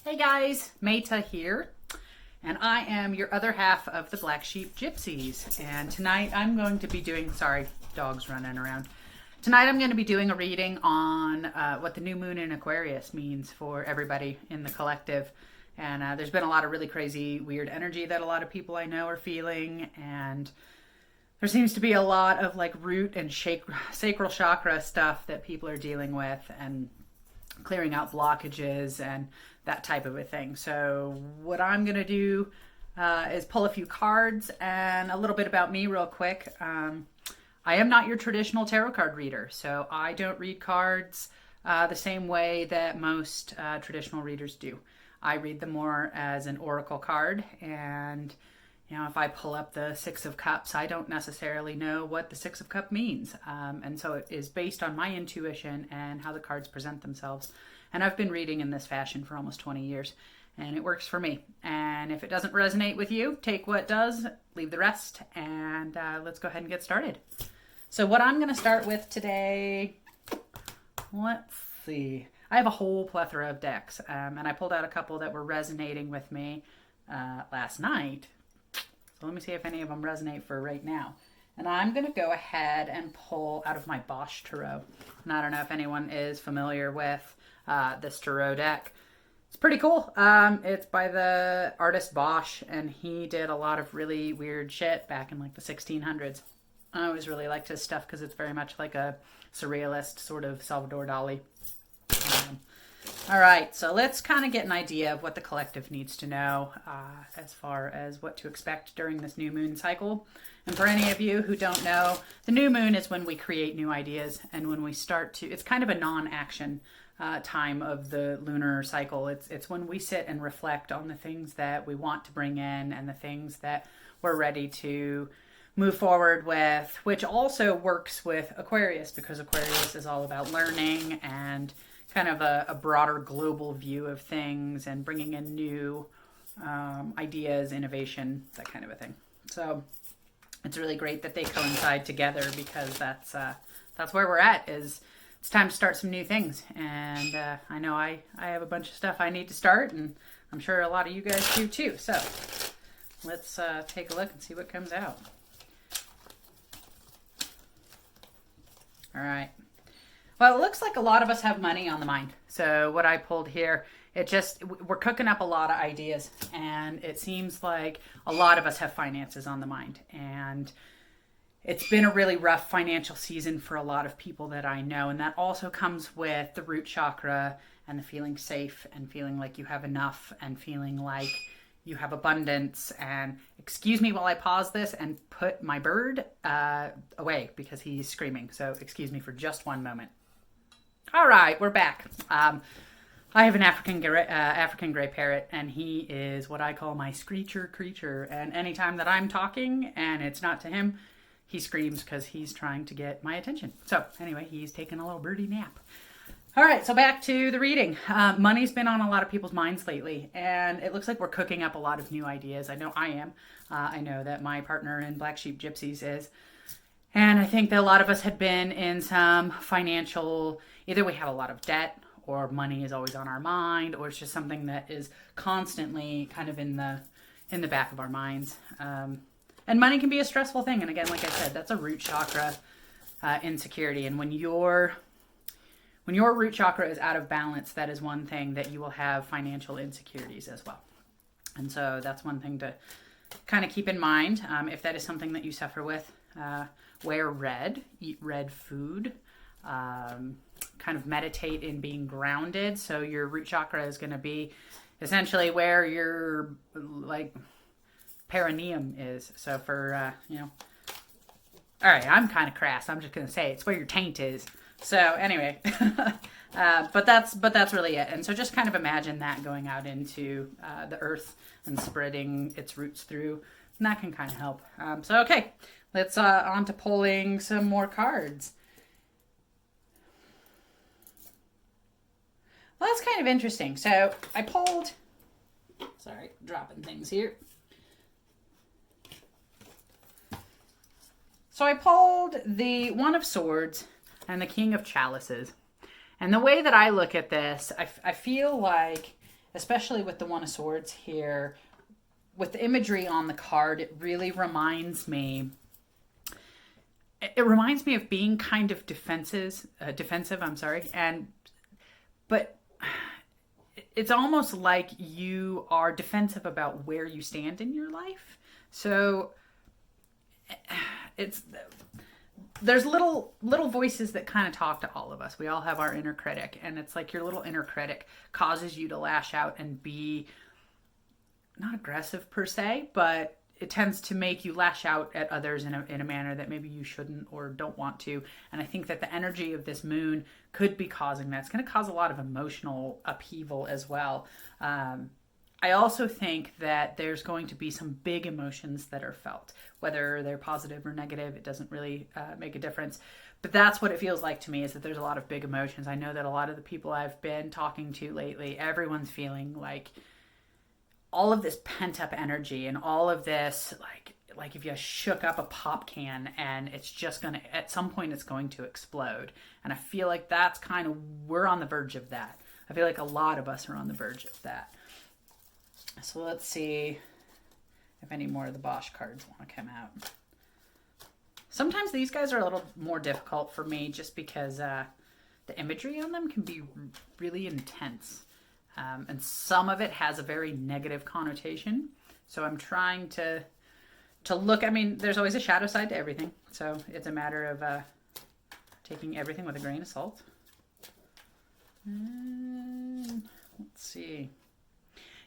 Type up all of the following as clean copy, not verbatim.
Hey guys, Meta here, and I am your other half of the Black Sheep Gypsies. And tonight I'm going to be doing, sorry, dogs running around. Tonight I'm going to be doing a reading on what the new moon in Aquarius means for everybody in the collective. And there's been a lot of really crazy, weird energy that a lot of people I know are feeling, and there seems to be a lot of like root and sacral chakra stuff that people are dealing with, and clearing out blockages and that type of a thing. So what I'm going to do is pull a few cards and a little bit about me real quick. I am not your traditional tarot card reader, so I don't read cards the same way that most traditional readers do. I read them more as an oracle card, and you know, if I pull up the Six of Cups, I don't necessarily know what the Six of Cups means. And so it is based on my intuition and how the cards present themselves. And I've been reading in this fashion for almost 20 years, and it works for me. And if it doesn't resonate with you, take what does, leave the rest, and let's go ahead and get started. So what I'm going to start with today, let's see. I have a whole plethora of decks, and I pulled out a couple that were resonating with me last night. So let me see if any of them resonate for right now. And I'm going to go ahead and pull out of my Bosch Tarot. And I don't know if anyone is familiar with this Tarot deck. It's pretty cool. It's by the artist Bosch, and he did a lot of really weird shit back in like the 1600s. I always really liked his stuff because it's very much like a surrealist sort of Salvador Dali. All right, so let's kind of get an idea of what the collective needs to know as far as what to expect during this new moon cycle. And for any of you who don't know, the new moon is when we create new ideas, and when we start to, it's kind of a non-action time of the lunar cycle. It's when we sit and reflect on the things that we want to bring in and the things that we're ready to move forward with, which also works with Aquarius, because Aquarius is all about learning and kind of a broader global view of things and bringing in new ideas, innovation, that kind of a thing. So it's really great that they coincide together, because that's where we're at. Is it's time to start some new things, and I know I have a bunch of stuff I need to start, and I'm sure a lot of you guys do too. So let's take a look and see what comes out. All right. Well, it looks like a lot of us have money on the mind. So what I pulled here, we're cooking up a lot of ideas, and it seems like a lot of us have finances on the mind. And it's been a really rough financial season for a lot of people that I know. And that also comes with the root chakra and the feeling safe and feeling like you have enough and feeling like you have abundance. And excuse me while I pause this and put my bird away because he's screaming. So excuse me for just one moment. All right, we're back. I have an African gray parrot, and he is what I call my screecher creature. And anytime that I'm talking and it's not to him, he screams because he's trying to get my attention. So anyway, he's taking a little birdie nap. All right, so back to the reading. Money's been on a lot of people's minds lately, and it looks like we're cooking up a lot of new ideas. I know I am. I know that my partner in Black Sheep Gypsies is. And I think that a lot of us had been in some financial, either we have a lot of debt, or money is always on our mind, or it's just something that is constantly kind of in the back of our minds. And money can be a stressful thing. And again, like I said, that's a root chakra insecurity. And when your root chakra is out of balance, that is one thing that you will have financial insecurities as well. And so that's one thing to kind of keep in mind. If that is something that you suffer with, wear red, eat red food, kind of meditate in being grounded. So your root chakra is going to be essentially where your like perineum is. So for, all right, I'm kind of crass. I'm just going to say it's where your taint is. So anyway, but that's really it. And so just kind of imagine that going out into the earth and spreading its roots through, and that can kind of help. So okay, let's on to pulling some more cards. Well, that's kind of interesting. So I pulled, sorry, dropping things here. So I pulled the One of Swords and the King of Chalices. And the way that I look at this, I feel like especially with the One of Swords here, with the imagery on the card, it really reminds me. It reminds me of being kind of defensive. I'm sorry, but it's almost like you are defensive about where you stand in your life. So there's little voices that kind of talk to all of us. We all have our inner critic, and it's like your little inner critic causes you to lash out and be not aggressive per se, but it tends to make you lash out at others in a manner that maybe you shouldn't or don't want to. And I think that the energy of this moon could be causing that. It's going to cause a lot of emotional upheaval as well. I also think that there's going to be some big emotions that are felt, whether they're positive or negative. It doesn't really make a difference. But that's what it feels like to me, is that there's a lot of big emotions. I know that a lot of the people I've been talking to lately, everyone's feeling like all of this pent up energy and all of this, like if you shook up a pop can and it's just going to, at some point it's going to explode. And I feel like that's kind of, we're on the verge of that. I feel like a lot of us are on the verge of that. So let's see if any more of the Bosch cards want to come out. Sometimes these guys are a little more difficult for me just because the imagery on them can be really intense. And some of it has a very negative connotation. So I'm trying to look, I mean, there's always a shadow side to everything. So it's a matter of taking everything with a grain of salt. And let's see.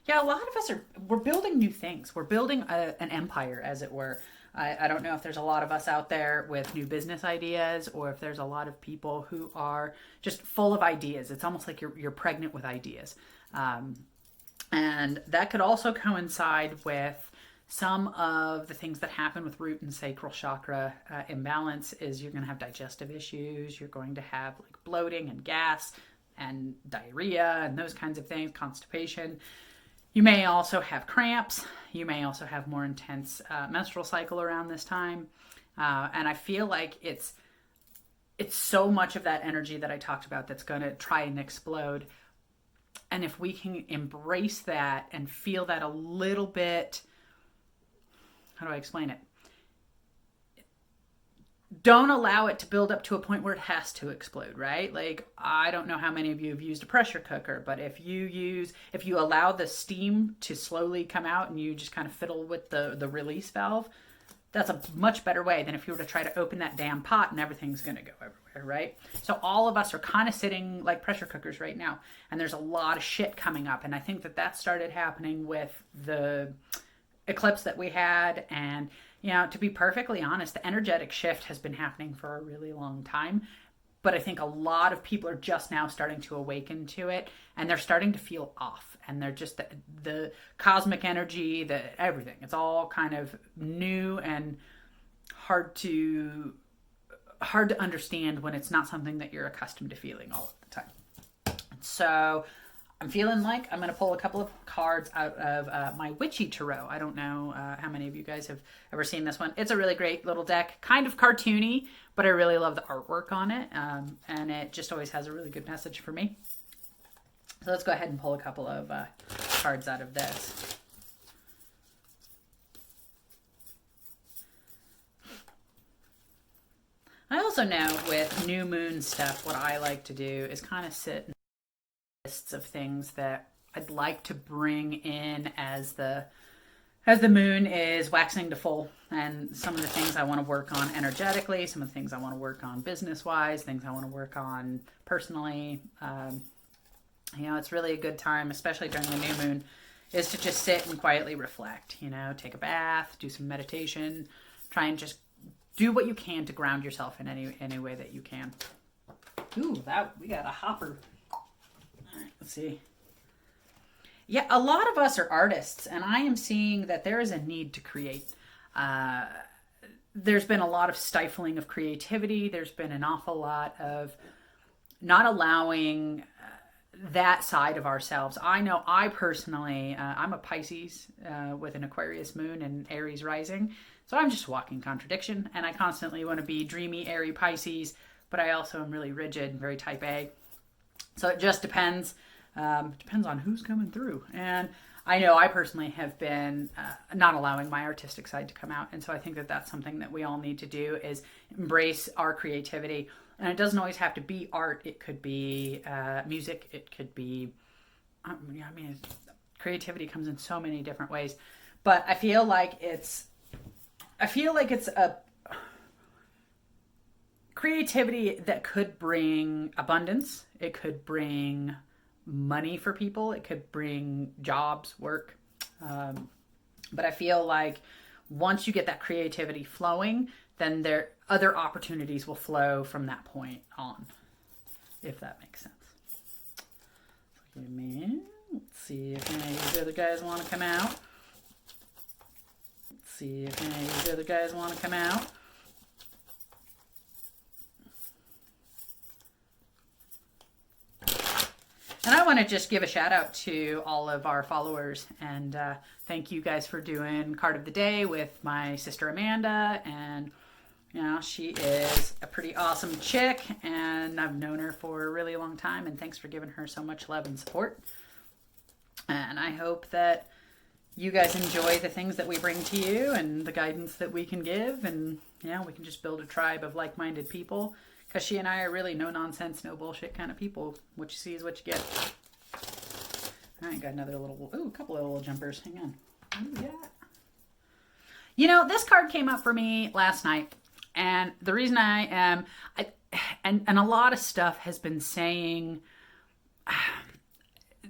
Yeah, a lot of us we're building new things. We're building an empire, as it were. I don't know if there's a lot of us out there with new business ideas, or if there's a lot of people who are just full of ideas. It's almost like you're pregnant with ideas. And that could also coincide with some of the things that happen with root and sacral chakra imbalance. Is you're going to have digestive issues. You're going to have like bloating and gas and diarrhea and those kinds of things, constipation. You may also have cramps. You may also have more intense menstrual cycle around this time. And I feel like it's so much of that energy that I talked about that's going to try and explode. And if we can embrace that and feel that a little bit, how do I explain it? Don't allow it to build up to a point where it has to explode, right? Like, I don't know how many of you have used a pressure cooker, but if you allow the steam to slowly come out and you just kind of fiddle with the release valve, that's a much better way than if you were to try to open that damn pot and everything's going to go everywhere, right? So all of us are kind of sitting like pressure cookers right now, and there's a lot of shit coming up. And I think that started happening with the eclipse that we had. And, you know, to be perfectly honest, the energetic shift has been happening for a really long time. But I think a lot of people are just now starting to awaken to it, and they're starting to feel off. And they're just the cosmic energy, everything. It's all kind of new and hard to understand when it's not something that you're accustomed to feeling all of the time. So I'm feeling like I'm going to pull a couple of cards out of my Witchy Tarot. I don't know how many of you guys have ever seen this one. It's a really great little deck, kind of cartoony, but I really love the artwork on it. And it just always has a really good message for me. So let's go ahead and pull a couple of cards out of this. I also know with new moon stuff, what I like to do is kind of sit in lists of things that I'd like to bring in as the moon is waxing to full, and some of the things I want to work on energetically, some of the things I want to work on business-wise, things I want to work on personally. You know, it's really a good time, especially during the new moon, is to just sit and quietly reflect, you know, take a bath, do some meditation, try and just do what you can to ground yourself in any way that you can. Ooh, we got a hopper. All right, let's see. Yeah, a lot of us are artists, and I am seeing that there is a need to create. There's been a lot of stifling of creativity. There's been an awful lot of not allowing that side of ourselves. I know I personally, I'm a Pisces with an Aquarius moon and Aries rising. So I'm just walking contradiction, and I constantly want to be dreamy, airy Pisces, but I also am really rigid and very type A. So it just depends. Depends on who's coming through. And I know I personally have been not allowing my artistic side to come out. And so I think that that's something that we all need to do, is embrace our creativity. And it doesn't always have to be art. It could be music. It could be, creativity comes in so many different ways. But I feel like it's a creativity that could bring abundance. It could bring money for people. It could bring jobs, work. But I feel like once you get that creativity flowing, then other opportunities will flow from that point on, if that makes sense. Give me, let's see if any of these other guys want to come out. Let's see if any of these other guys want to come out. And I want to just give a shout out to all of our followers, and thank you guys for doing Card of the Day with my sister Amanda. And she is a pretty awesome chick, and I've known her for a really long time, and thanks for giving her so much love and support. And I hope that you guys enjoy the things that we bring to you and the guidance that we can give, and we can just build a tribe of like-minded people. Because she and I are really no nonsense, no bullshit kind of people. What you see is what you get. All right, got another a couple of little jumpers. Hang on. What do we got? This card came up for me last night. And the reason and a lot of stuff has been saying,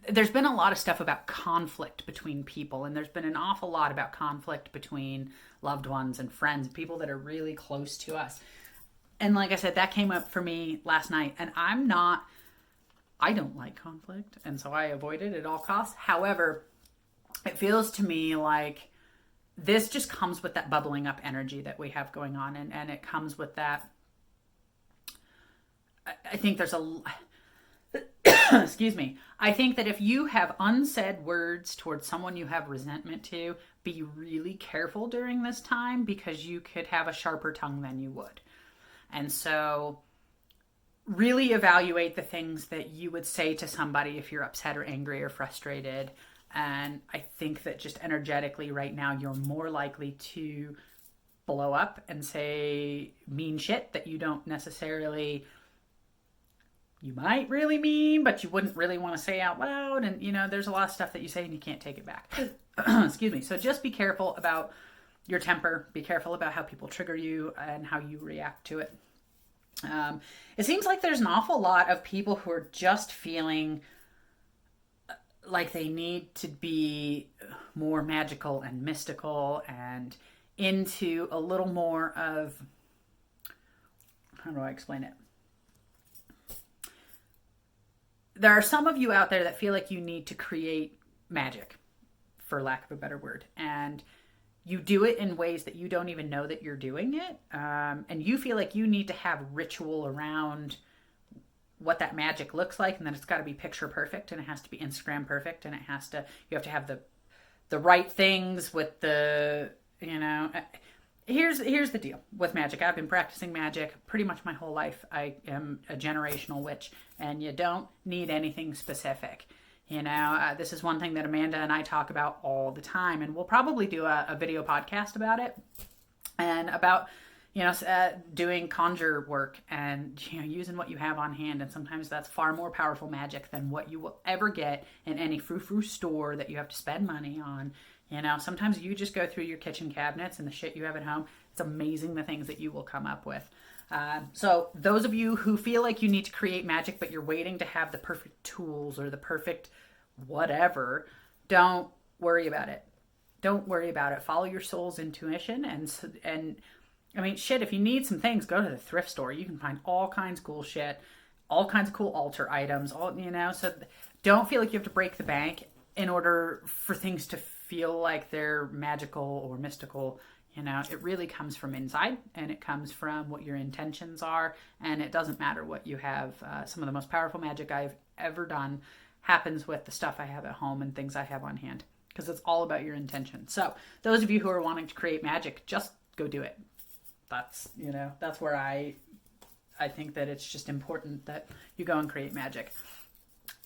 there's been a lot of stuff about conflict between people. And there's been an awful lot about conflict between loved ones and friends, people that are really close to us. And like I said, that came up for me last night, and I don't like conflict, and so I avoid it at all costs. However, it feels to me like this just comes with that bubbling up energy that we have going on, and it comes with that. I think there's excuse me. I think that if you have unsaid words towards someone you have resentment to, be really careful during this time, because you could have a sharper tongue than you would. And so really evaluate the things that you would say to somebody if you're upset or angry or frustrated. And I think that just energetically right now, you're more likely to blow up and say mean shit that you don't necessarily, you might really mean, but you wouldn't really want to say out loud. And, there's a lot of stuff that you say and you can't take it back. Excuse me. So just be careful about your temper. Be careful about how people trigger you and how you react to it. It seems like there's an awful lot of people who are just feeling like they need to be more magical and mystical and into a little more of, how do I explain it? There are some of you out there that feel like you need to create magic, for lack of a better word. And you do it in ways that you don't even know that you're doing it. And you feel like you need to have ritual around what that magic looks like. And then it's got to be picture perfect, and it has to be Instagram perfect. And you have to have the right things with the, here's the deal with magic. I've been practicing magic pretty much my whole life. I am a generational witch, and you don't need anything specific. This is one thing that Amanda and I talk about all the time, and we'll probably do a video podcast about it, and about, doing conjure work and, using what you have on hand. And sometimes that's far more powerful magic than what you will ever get in any frou-frou store that you have to spend money on. Sometimes you just go through your kitchen cabinets and the shit you have at home. It's amazing the things that you will come up with. So those of you who feel like you need to create magic, but you're waiting to have the perfect tools or the perfect whatever, don't worry about it. Don't worry about it. Follow your soul's intuition. And I mean, shit, if you need some things, go to the thrift store. You can find all kinds of cool shit, all kinds of cool altar items, so don't feel like you have to break the bank in order for things to feel like they're magical or mystical. It really comes from inside, and it comes from what your intentions are, and it doesn't matter what you have. Some of the most powerful magic I've ever done happens with the stuff I have at home and things I have on hand, because it's all about your intention. So those of you who are wanting to create magic, just go do it. That's where I think that it's just important that you go and create magic.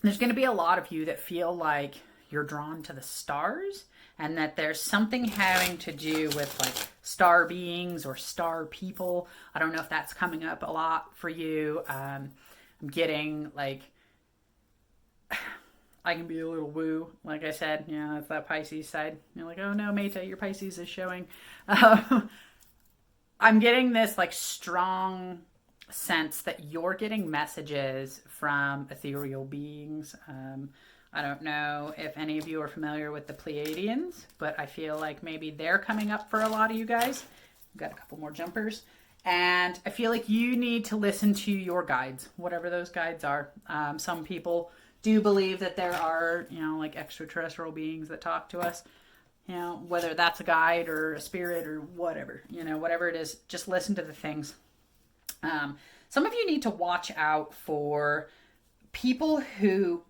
there's going to be a lot of you that feel like you're drawn to the stars, and that there's something having to do with like star beings or star people. I don't know if that's coming up a lot for you. I'm getting like, I can be a little woo, like I said, that's that Pisces side. You're like, oh no, Meta, your Pisces is showing. I'm getting this like strong sense that you're getting messages from ethereal beings. I don't know if any of you are familiar with the Pleiadians, but I feel like maybe they're coming up for a lot of you guys. We've got a couple more jumpers. And I feel like you need to listen to your guides, whatever those guides are. Some people do believe that there are, like extraterrestrial beings that talk to us. Whether that's a guide or a spirit or whatever, whatever it is, just listen to the things. Some of you need to watch out for people who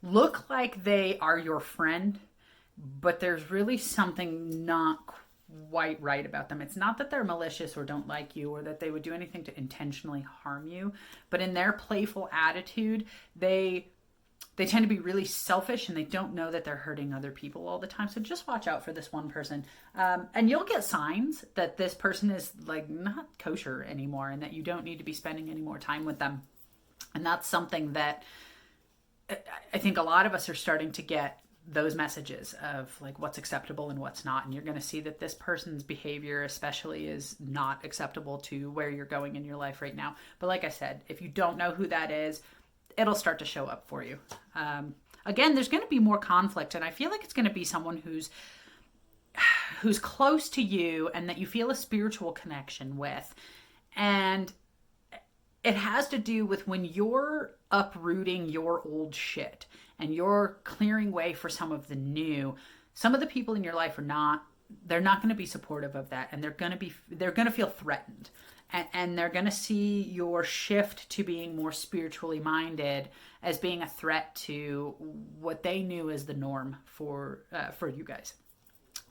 look like they are your friend, but there's really something not quite right about them. It's not that they're malicious or don't like you or that they would do anything to intentionally harm you, but in their playful attitude, they tend to be really selfish and they don't know that they're hurting other people all the time. So just watch out for this one person. And you'll get signs that this person is like not kosher anymore and that you don't need to be spending any more time with them. And that's something that I think a lot of us are starting to get those messages of like what's acceptable and what's not. And you're going to see that this person's behavior especially is not acceptable to where you're going in your life right now. But like I said, if you don't know who that is, it'll start to show up for you. Again, there's going to be more conflict, and I feel like it's going to be someone who's close to you and that you feel a spiritual connection with. And it has to do with when you're uprooting your old shit and you're clearing way for some of the new. Some of the people in your life they're not going to be supportive of that, and they're going to feel threatened. And they're going to see your shift to being more spiritually minded as being a threat to what they knew as the norm for you guys.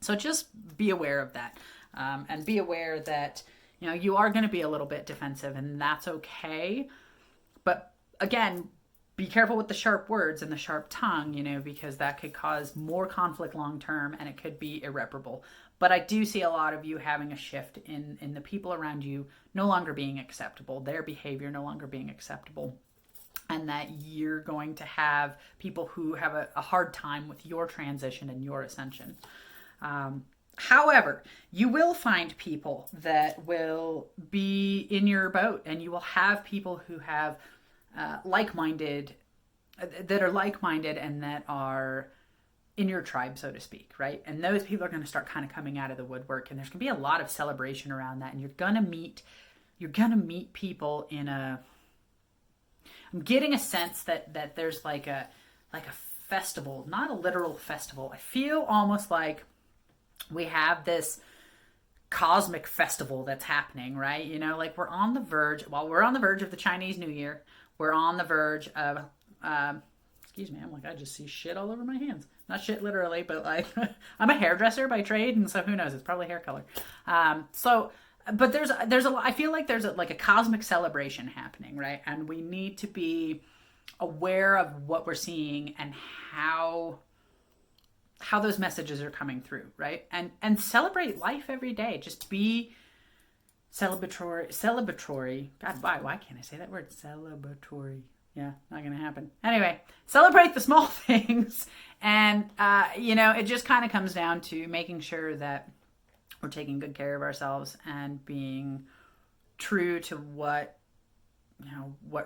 So just be aware of that, and be aware that you are going to be a little bit defensive, and that's okay. But again, be careful with the sharp words and the sharp tongue, because that could cause more conflict long term, and it could be irreparable. But I do see a lot of you having a shift in the people around you no longer being acceptable, their behavior no longer being acceptable, and that you're going to have people who have a hard time with your transition and your ascension. However, you will find people that will be in your boat, and you will have people who have like-minded and that are in your tribe, so to speak, right? And those people are going to start kind of coming out of the woodwork, and there's going to be a lot of celebration around that. And you're going to meet people I'm getting a sense that there's like a festival, not a literal festival. I feel almost like we have this cosmic festival that's happening, right? Like we're on the verge of the Chinese New Year. We're on the verge of, excuse me, I'm like, I just see shit all over my hands. Not shit literally, but like, I'm a hairdresser by trade, and so who knows? It's probably hair color. But there's I feel like there's a cosmic celebration happening, right? And we need to be aware of what we're seeing and how those messages are coming through, right? And celebrate life every day. Just be celebratory. God, why can't I say that word? Celebratory. Yeah, not going to happen. Anyway, celebrate the small things. And, it just kind of comes down to making sure that we're taking good care of ourselves and being true to what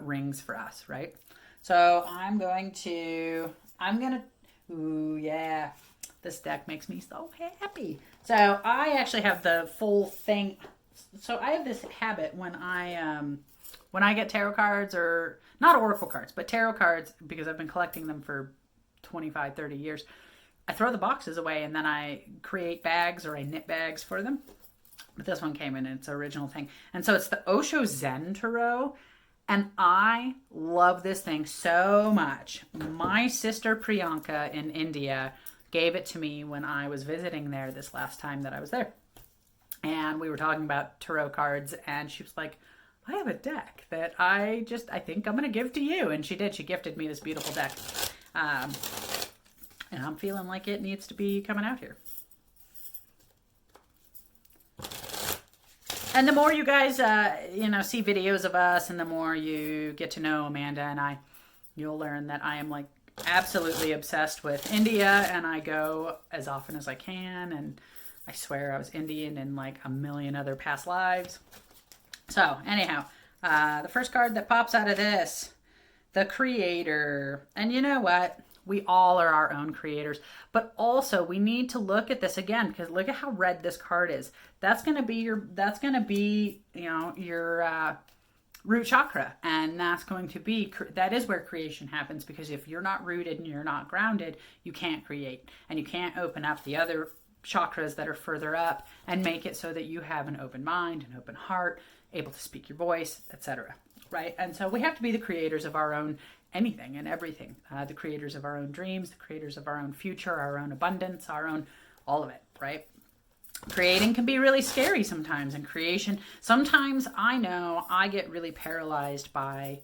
rings for us, right? So ooh, yeah, this deck makes me so happy. So I actually have the full thing. So I have this habit when I get tarot cards, or not oracle cards, but tarot cards, because I've been collecting them for 25, 30 years. I throw the boxes away and then I create bags, or I knit bags for them. But this one came in its original thing. And so it's the Osho Zen Tarot. And I love this thing so much. My sister Priyanka in India gave it to me when I was visiting there this last time that I was there. And we were talking about tarot cards, and she was like, I have a deck that I think I'm going to give to you. And she did. She gifted me this beautiful deck. And I'm feeling like it needs to be coming out here. And the more you guys, see videos of us, and the more you get to know Amanda and I, you'll learn that I am like absolutely obsessed with India, and I go as often as I can, and I swear I was Indian in like a million other past lives. So anyhow, the first card that pops out of this, the Creator. And you know what? We all are our own creators, but also we need to look at this again, because look at how red this card is. That's going to be your root chakra. And that is where creation happens, because if you're not rooted and you're not grounded, you can't create, and you can't open up the other chakras that are further up and make it so that you have an open mind, an open heart, able to speak your voice, etc. Right? And so we have to be the creators of our own anything and everything, the creators of our own dreams, the creators of our own future, our own abundance, our own, all of it, right? Creating can be really scary sometimes, and creation, sometimes I know I get really paralyzed by,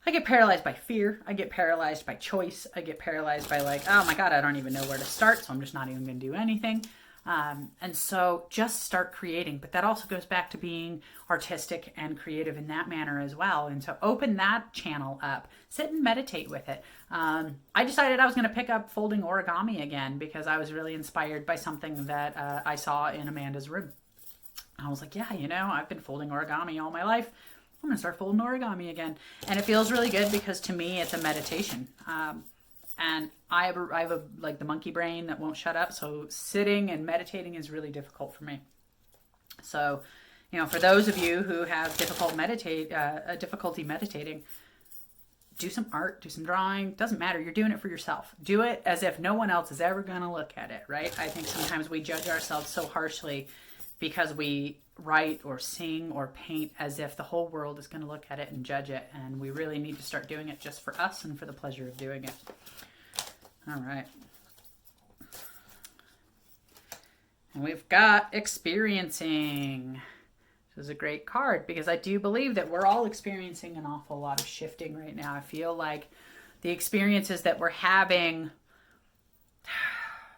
fear. I get paralyzed by choice. I get paralyzed by like, oh my God, I don't even know where to start, so I'm just not even going to do anything. And so just start creating. But that also goes back to being artistic and creative in that manner as well. And so open that channel up. Sit and meditate with it. I decided I was going to pick up folding origami again, because I was really inspired by something that I saw in Amanda's room. I was like, yeah, I've been folding origami all my life. I'm going to start folding origami again. And it feels really good, because to me, it's a meditation. And I have like the monkey brain that won't shut up. So sitting and meditating is really difficult for me. So, for those of you who have difficulty meditating, do some art, do some drawing. Doesn't matter. You're doing it for yourself. Do it as if no one else is ever going to look at it, right? I think sometimes we judge ourselves so harshly because we write or sing or paint as if the whole world is going to look at it and judge it. And we really need to start doing it just for us and for the pleasure of doing it. All right. And we've got experiencing. This is a great card, because I do believe that we're all experiencing an awful lot of shifting right now. I feel like the experiences that we're having,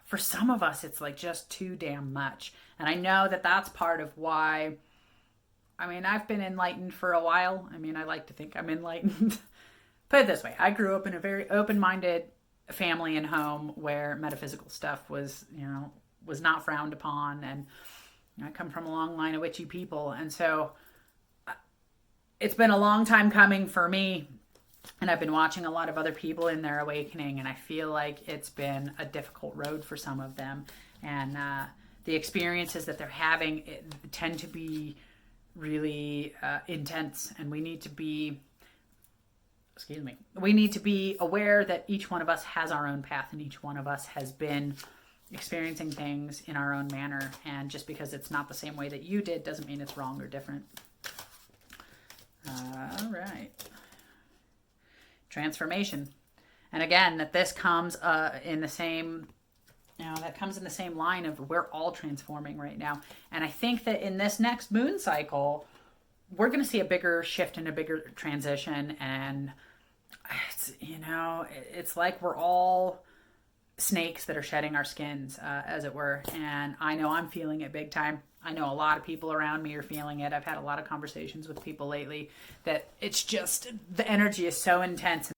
for some of us, it's like just too damn much. And I know that that's part of why, I've been enlightened for a while. I like to think I'm enlightened. Put it this way. I grew up in a very open-minded family and home where metaphysical stuff was not frowned upon. And I come from a long line of witchy people. And so it's been a long time coming for me. And I've been watching a lot of other people in their awakening. And I feel like it's been a difficult road for some of them. And the experiences that they're having tend to be really intense. And we need to be aware that each one of us has our own path, and each one of us has been experiencing things in our own manner. And just because it's not the same way that you did doesn't mean it's wrong or different. All right. Transformation. And again, that this comes in the same, that comes in the same line of we're all transforming right now. And I think that in this next moon cycle, we're going to see a bigger shift and a bigger transition. And it's like we're all snakes that are shedding our skins, as it were. And I know I'm feeling it big time. I know a lot of people around me are feeling it. I've had a lot of conversations with people lately that it's just, the energy is so intense.